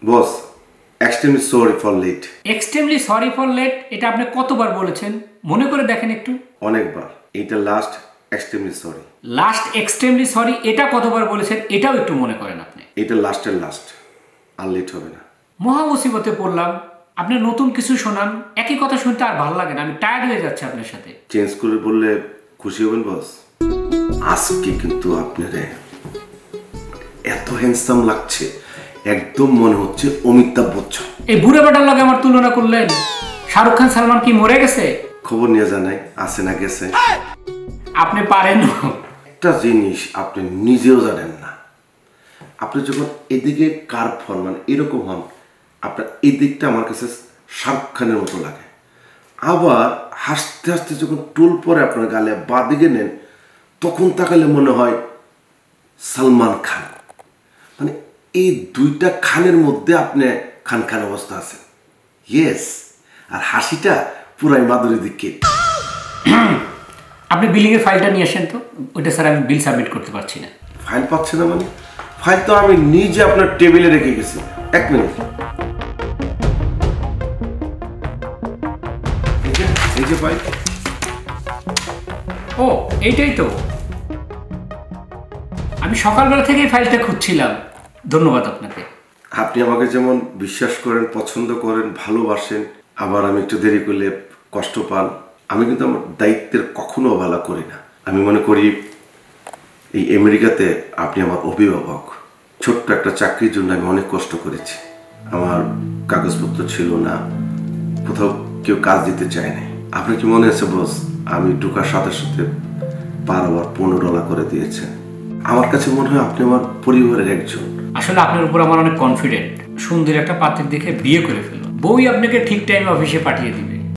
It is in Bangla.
Boss, extremely sorry for late. Extremely sorry for late এটা আপনি কতবার বলেছেন মনে করে দেখেন একটু। অনেকবার। এটা last extremely sorry. Last extremely sorry এটা কতবার বলেছেন এটাও একটু মনে করেন আপনি। এটা লাস্টের লাস্ট, আর লেট হবে না। মহা মুসিবতে পড়লাম, আপনি নতুন কিছু শোনান, একই কথা শুনতে আর ভালো লাগে না, আমি টায়ার্ড হয়ে যাচ্ছি আপনার সাথে। চেঞ্জ করে বললে খুশি হবেন বস? আজকে কিন্তু আপনারে এত হ্যান্ডসাম লাগছে, একদম মনে হচ্ছে অমিতাভ বচ্চন। এই বুড়ে বেটার লগে আমার তুলনা করলেন? শাহরুখ খান সালমান কি মরে গেছে? খবর নিয়ে জানাই আছে না গেছে। আপনি পারেন একটা জিনিস আপনি নিজেও জানেন না, আপনি যখন এদিকে কার্ভ হন মানে এরকম হন, আপনার এই দিকটা আমার কাছে শাহরুখ খানের মতো লাগে। আবার হাসতে হাসতে যখন টুল পরে আপনার গালে বা দিকে নেন, তখন তাকালে মনে হয় সালমান খান। মানে এই দুইটা খানের মধ্যে আপনি খান খান অবস্থা আছেন। ইয়েস, আর হাসিটা পুরাই মাধুরী দীক্ষিত। আপনি বিলিং এর ফাইলটা নিয়ে আসেন তো, ওইটা স্যার আমি বিল সাবমিট করতে পারছি না। ফাইল পাচ্ছে না মানে? ফাইল তো আমি নিজে আপনার টেবিলে রেখে গেছি। এক মিনিট, এই যে ফাইল। ও এইটাই তো, আমি সকালবেলা থেকেই ফাইলটা খুঁজছিলাম। ধন্যবাদ আপনাকে। আপনি আমাকে যেমন বিশ্বাস করেন, পছন্দ করেন, ভালোবাসেন, আবার আমি একটু দেরি করলে কষ্ট পান, আমি কিন্তু আমার দায়িত্বের কখনো অবহেলা করি না। আমি মনে করি এই আমেরিকাতে আপনি আমার অভিভাবক। ছোট্ট একটা চাকরির জন্য আমি অনেক কষ্ট করেছি। আমার কাগজপত্র ছিল না, কোথাও কেউ কাজ দিতে চায় না। আপনার কি মনে আছে বস, আমি ঢোকার সাথে সাথে বারবার $15 করে দিয়েছে। আমার কাছে মনে হয় আপনি আমার পরিবারের একজন। আসলে আপনার উপর আমার অনেক কনফিডেন্ট। সুন্দর একটা পাত্রের দেখে বিয়ে করে ফেলুন, বউই আপনাকে ঠিক টাইমে অফিসে পাঠিয়ে দিবে।